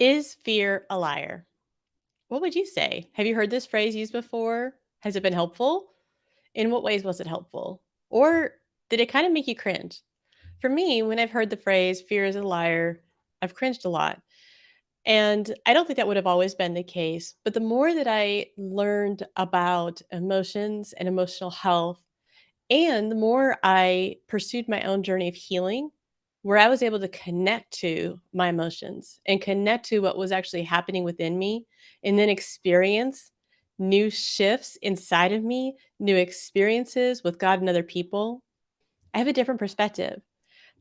Is fear a liar? What would you say? Have you heard this phrase used before? Has it been helpful? In what ways was it helpful? Or did it kind of make you cringe? For me, when I've heard the phrase fear is a liar, I've cringed a lot. And I don't think that would have always been the case. But the more that I learned about emotions and emotional health, and the more I pursued my own journey of healing, where I was able to connect to my emotions and connect to what was actually happening within me, and then experience new shifts inside of me, new experiences with God and other people, I have a different perspective.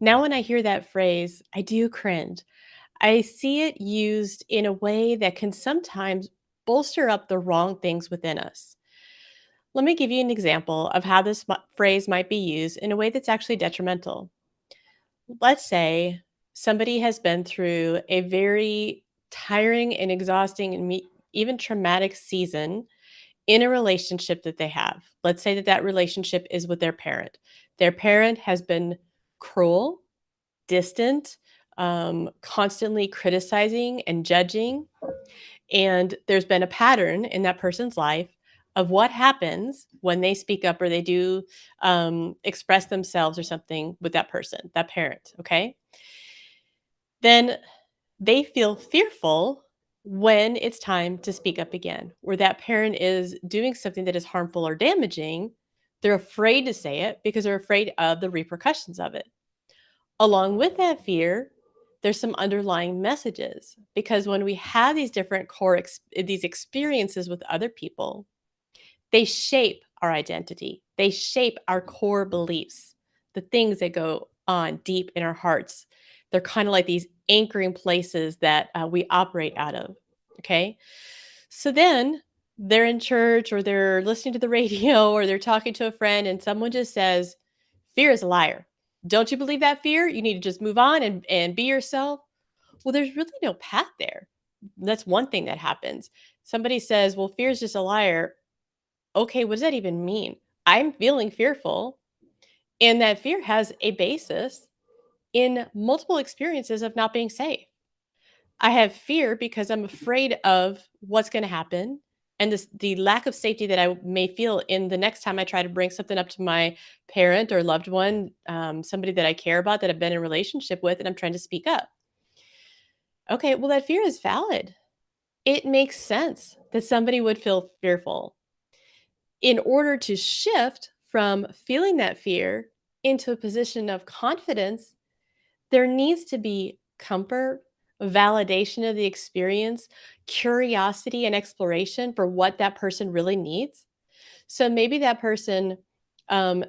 Now, when I hear that phrase, I do cringe. I see it used in a way that can sometimes bolster up the wrong things within us. Let me give you an example of how this phrase might be used in a way that's actually detrimental. Let's say somebody has been through a very tiring and exhausting and even traumatic season in a relationship that they have. Let's say that that relationship is with their parent. Their parent has been cruel, distant, constantly criticizing and judging, and there's been a pattern in that person's life of what happens when they speak up or they do express themselves or something with that person, that parent. Okay. Then they feel fearful when it's time to speak up again, where that parent is doing something that is harmful or damaging. They're afraid to say it because they're afraid of the repercussions of it. Along with that fear, there's some underlying messages because when we have these different these experiences with other people, they shape our identity. They shape our core beliefs, the things that go on deep in our hearts. They're kind of like these anchoring places that we operate out of. Okay. So then they're in church or they're listening to the radio or they're talking to a friend and someone just says, fear is a liar. Don't you believe that fear? You need to just move on and be yourself. Well, there's really no path there. That's one thing that happens. Somebody says, well, fear is just a liar. Okay, what does that even mean? I'm feeling fearful, and that fear has a basis in multiple experiences of not being safe. I have fear because I'm afraid of what's going to happen and the lack of safety that I may feel in the next time I try to bring something up to my parent or loved one, somebody that I care about that I've been in a relationship with, and I'm trying to speak up. Okay, well, that fear is valid. It makes sense that somebody would feel fearful. In order to shift from feeling that fear into a position of confidence, there needs to be comfort, validation of the experience, curiosity, and exploration for what that person really needs. So maybe that person um,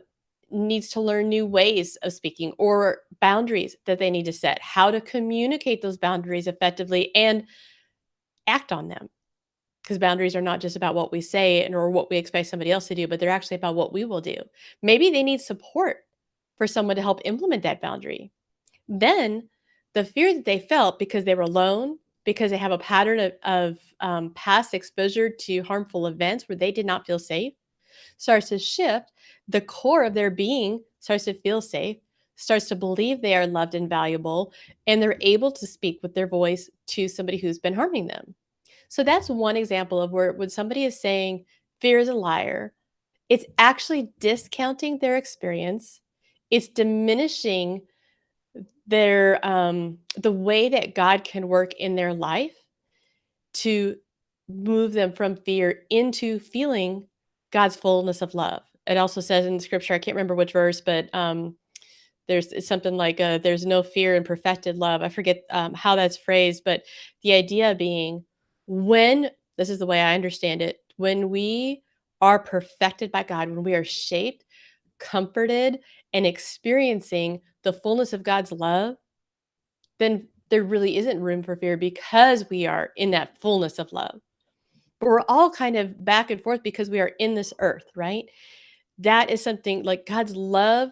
needs to learn new ways of speaking or boundaries that they need to set, how to communicate those boundaries effectively and act on them. Because boundaries are not just about what we say and or what we expect somebody else to do, but they're actually about what we will do. Maybe they need support for someone to help implement that boundary. Then the fear that they felt because they were alone, because they have a pattern of past exposure to harmful events where they did not feel safe, starts to shift. The core of their being starts to feel safe, starts to believe they are loved and valuable, and they're able to speak with their voice to somebody who's been harming them. So that's one example of where when somebody is saying fear is a liar, it's actually discounting their experience. It's diminishing the way that God can work in their life to move them from fear into feeling God's fullness of love. It also says in scripture, I can't remember which verse, but it's something like there's no fear in perfected love. I forget how that's phrased, but the idea being when this is the way I understand it, when we are perfected by God, when we are shaped, comforted, and experiencing the fullness of God's love, then there really isn't room for fear because we are in that fullness of love. But we're all kind of back and forth because we are in this earth, right? That is something like God's love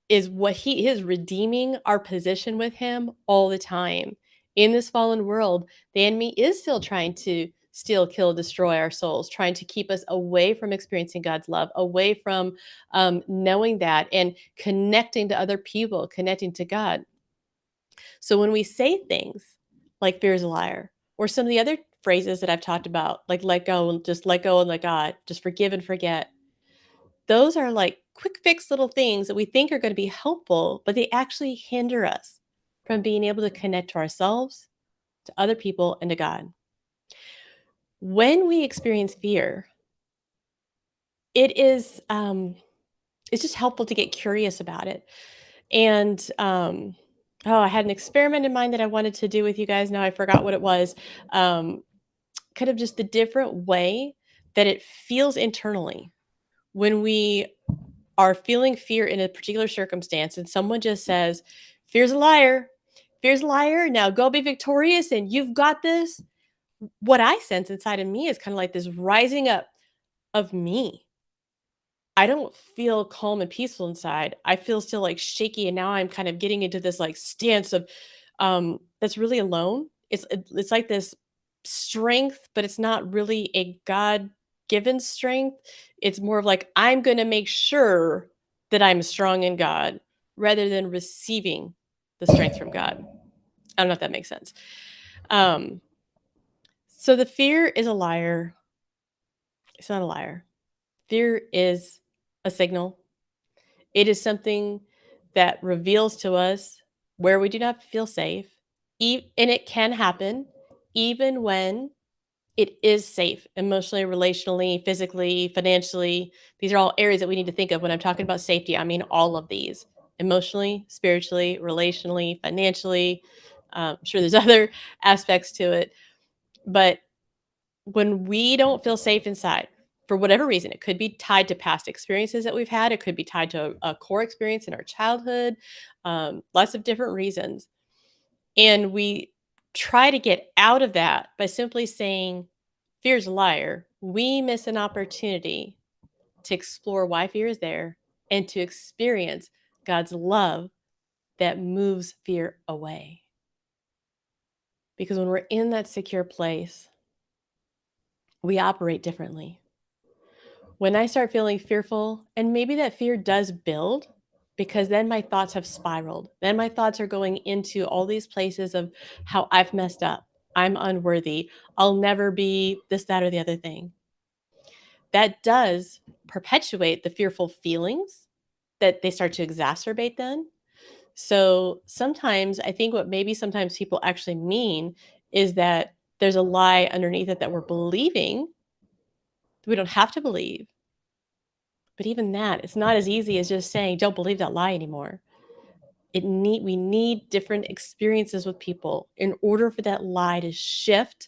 is what he is redeeming our position with him all the time. In this fallen world, the enemy is still trying to steal, kill, destroy our souls, trying to keep us away from experiencing God's love, away from knowing that and connecting to other people, connecting to God. So when we say things like fear is a liar, Or some of the other phrases that I've talked about, like let go and just let go and let God, just forgive and forget. Those are like quick fix little things that we think are going to be helpful, but they actually hinder us from being able to connect to ourselves, to other people, and to God. When we experience fear, it is it's just helpful to get curious about it. And I had an experiment in mind that I wanted to do with you guys. Now I forgot what it was. Um, Kind of just the different way that it feels internally when we are feeling fear in a particular circumstance and someone just says, "Fear's a liar. Fear's a liar. Now go be victorious and you've got this." What I sense inside of me is kind of like this rising up of me. I don't feel calm and peaceful inside. I feel still like shaky, and now I'm kind of getting into this like stance of that's really alone. It's like this strength, but it's not really a God-given strength. It's more of like I'm going to make sure that I'm strong in God rather than receiving the strength from God. I don't know if that makes sense. Um so the fear is a liar. It's not a liar. Fear is a signal. It is something that reveals to us where we do not feel safe, and it can happen even when it is safe emotionally, relationally, physically, financially. These are all areas that we need to think of when I'm talking about safety. I mean, all of these emotionally, spiritually, relationally, financially. I'm sure there's other aspects to it. But when we don't feel safe inside, for whatever reason, it could be tied to past experiences that we've had. It could be tied to a core experience in our childhood, lots of different reasons. And we try to get out of that by simply saying, fear's a liar. We miss an opportunity to explore why fear is there and to experience God's love that moves fear away. Because when we're in that secure place, we operate differently. When I start feeling fearful, and maybe that fear does build, because then my thoughts have spiraled. Then my thoughts are going into all these places of how I've messed up. I'm unworthy. I'll never be this, that, or the other thing. That does perpetuate the fearful feelings that they start to exacerbate then. So sometimes I think what maybe sometimes people actually mean is that there's a lie underneath it that we're believing that we don't have to believe. But even that, it's not as easy as just saying, "Don't believe that lie anymore." We need different experiences with people in order for that lie to shift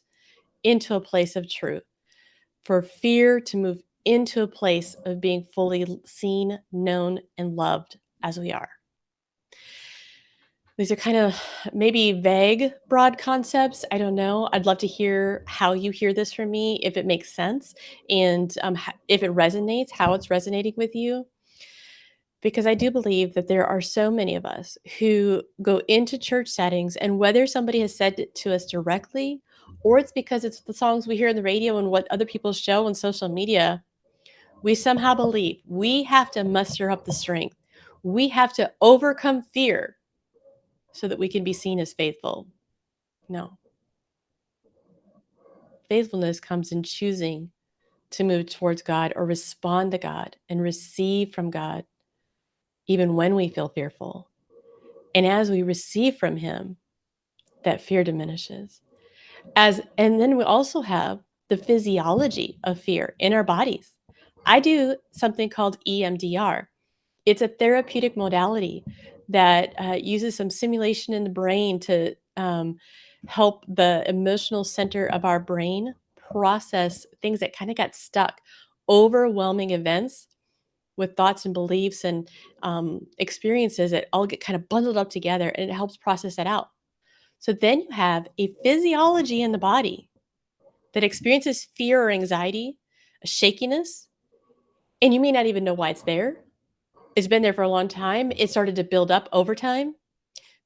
into a place of truth, for fear to move into a place of being fully seen, known, and loved as we are. These are kind of maybe vague, broad concepts. I don't know. I'd love to hear how you hear this from me, if it makes sense, and if it resonates, how it's resonating with you. Because I do believe that there are so many of us who go into church settings, and whether somebody has said it to us directly, or it's because it's the songs we hear on the radio and what other people show on social media, we somehow believe we have to muster up the strength. We have to overcome fear so that we can be seen as faithful. No, faithfulness comes in choosing to move towards God or respond to God and receive from God, even when we feel fearful. And as we receive from Him, that fear diminishes. And then we also have the physiology of fear in our bodies. I do something called EMDR. It's a therapeutic modality that uses some simulation in the brain to help the emotional center of our brain process things that kind of got stuck, overwhelming events with thoughts and beliefs and experiences that all get kind of bundled up together, and it helps process that out. So then you have a physiology in the body that experiences fear or anxiety, a shakiness, and you may not even know why it's there. It's been there for a long time. It started to build up over time.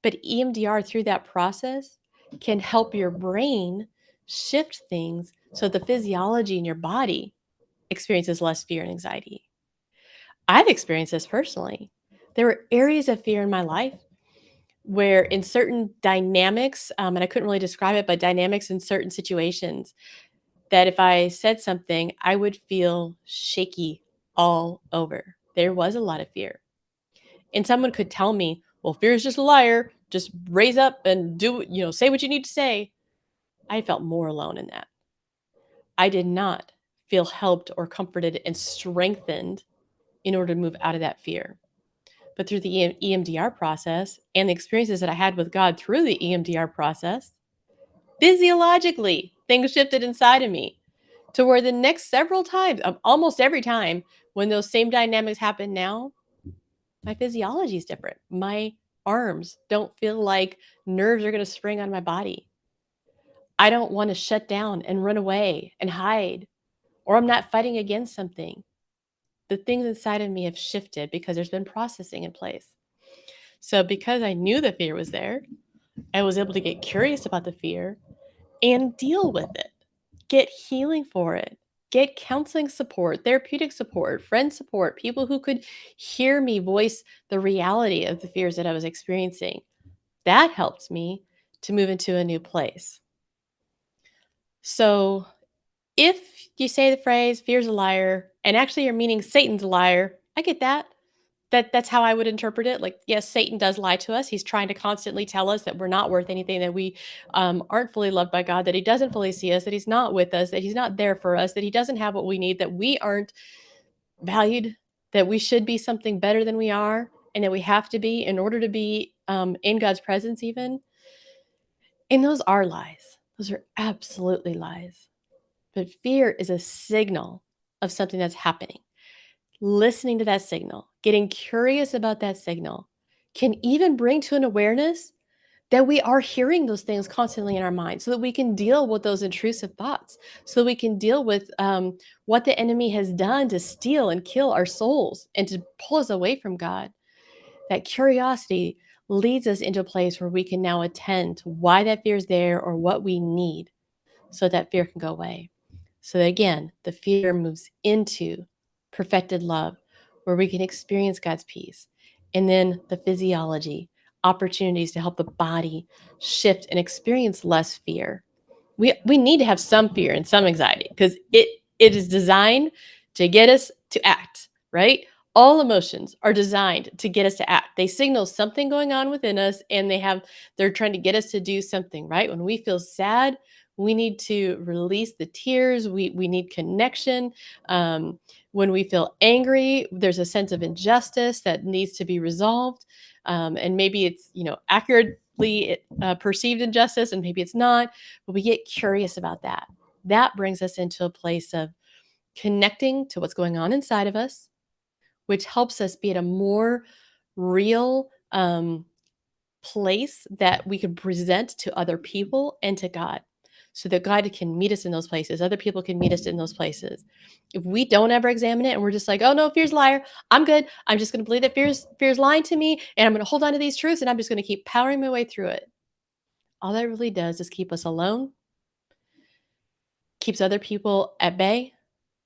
But EMDR, through that process, can help your brain shift things so the physiology in your body experiences less fear and anxiety. I've experienced this personally. There were areas of fear in my life where in certain dynamics, and I couldn't really describe it, but dynamics in certain situations, that if I said something, I would feel shaky all over. There was a lot of fear. And someone could tell me, well, fear is just a liar. Just raise up and say what you need to say. I felt more alone in that. I did not feel helped or comforted and strengthened in order to move out of that fear. But through the EMDR process and the experiences that I had with God through the EMDR process, physiologically, things shifted inside of me to where the next several times, almost every time, when those same dynamics happen now, my physiology is different. My arms don't feel like nerves are going to spring on my body. I don't want to shut down and run away and hide, or I'm not fighting against something. The things inside of me have shifted because there's been processing in place. So, because I knew the fear was there, I was able to get curious about the fear and deal with it, get healing for it, get counseling support, therapeutic support, friend support, people who could hear me voice the reality of the fears that I was experiencing. That helped me to move into a new place. So, if you say the phrase fear's a liar and actually you're meaning Satan's a liar, I get that. That's how I would interpret it. Like, yes, Satan does lie to us. He's trying to constantly tell us that we're not worth anything, that we aren't fully loved by God, that he doesn't fully see us, that he's not with us, that he's not there for us, that he doesn't have what we need, that we aren't valued, that we should be something better than we are, and that we have to be in order to be in God's presence even. And those are lies. Those are absolutely lies. But fear is a signal of something that's happening. Listening to that signal, getting curious about that signal can even bring to an awareness that we are hearing those things constantly in our mind so that we can deal with those intrusive thoughts, so that we can deal with what the enemy has done to steal and kill our souls and to pull us away from God. That curiosity leads us into a place where we can now attend to why that fear is there or what we need so that fear can go away. So that again, the fear moves into perfected love, where we can experience God's peace. And then the physiology, opportunities to help the body shift and experience less fear. We need to have some fear and some anxiety because it is designed to get us to act, right? All emotions are designed to get us to act. They signal something going on within us and they're trying to get us to do something, right? When we feel sad, we need to release the tears. We need connection. When we feel angry, there's a sense of injustice that needs to be resolved. And maybe it's, accurately perceived injustice and maybe it's not, but we get curious about that. That brings us into a place of connecting to what's going on inside of us, which helps us be at a more real place that we can present to other people and to God so that God can meet us in those places. Other people can meet us in those places. If we don't ever examine it and we're just like, oh no, fear's a liar. I'm good. I'm just going to believe that fear's lying to me and I'm going to hold on to these truths and I'm just going to keep powering my way through it. All that really does is keep us alone, keeps other people at bay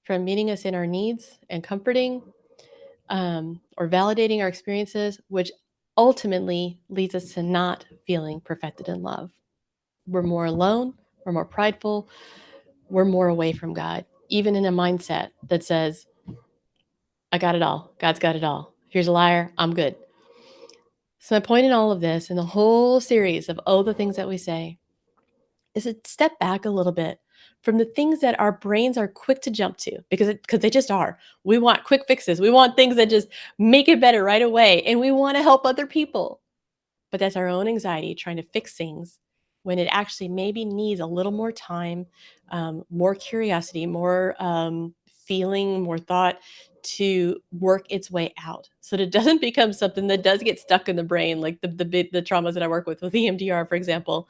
from meeting us in our needs and comforting or validating our experiences, which ultimately leads us to not feeling perfected in love. We're more alone, we're more prideful, we're more away from God, even in a mindset that says, I got it all. God's got it all. If here's a liar, I'm good. So, my point in all of this and the whole series of all the things that we say is to step back a little bit from the things that our brains are quick to jump to because they just are. We want quick fixes. We want things that just make it better right away and we want to help other people. But that's our own anxiety trying to fix things when it actually maybe needs a little more time, more curiosity, more feeling, more thought to work its way out so that it doesn't become something that does get stuck in the brain like the traumas that I work with EMDR, for example.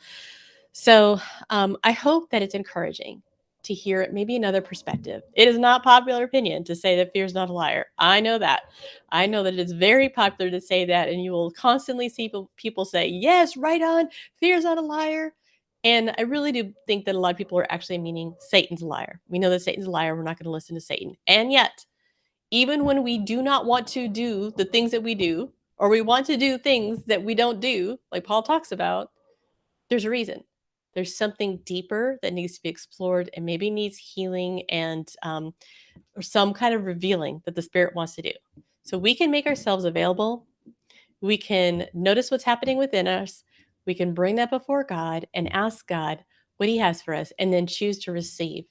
So I hope that it's encouraging to hear maybe another perspective. It is not popular opinion to say that fear is not a liar. I know that. I know that it is very popular to say that, and you will constantly see people say, yes, right on, fear is not a liar. And I really do think that a lot of people are actually meaning Satan's a liar. We know that Satan's a liar. We're not going to listen to Satan. And yet, even when we do not want to do the things that we do, or we want to do things that we don't do, like Paul talks about, there's a reason. There's something deeper that needs to be explored and maybe needs healing and or some kind of revealing that the Spirit wants to do. So we can make ourselves available. We can notice what's happening within us. We can bring that before God and ask God what He has for us, and then choose to receive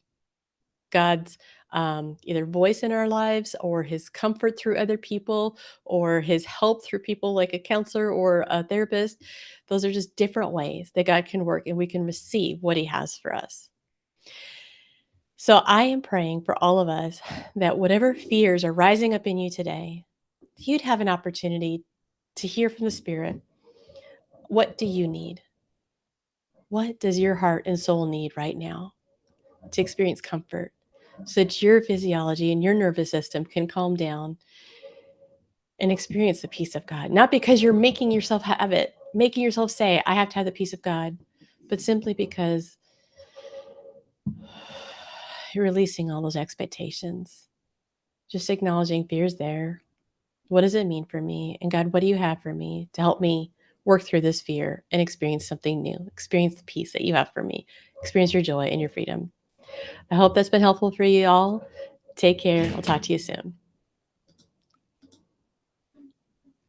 God's either voice in our lives, or His comfort through other people, or His help through people like a counselor or a therapist. Those are just different ways that God can work and we can receive what He has for us. So I am praying for all of us that whatever fears are rising up in you today, you'd have an opportunity to hear from the Spirit. What do you need? What does your heart and soul need right now to experience comfort, so that your physiology and your nervous system can calm down and experience the peace of God? Not because you're making yourself have it, making yourself say, I have to have the peace of God, but simply because you're releasing all those expectations, just acknowledging fear's there. What does it mean for me? And God, what do you have for me to help me work through this fear and experience something new? Experience the peace that you have for me. Experience your joy and your freedom. I hope that's been helpful for you all. Take care. I'll talk to you soon.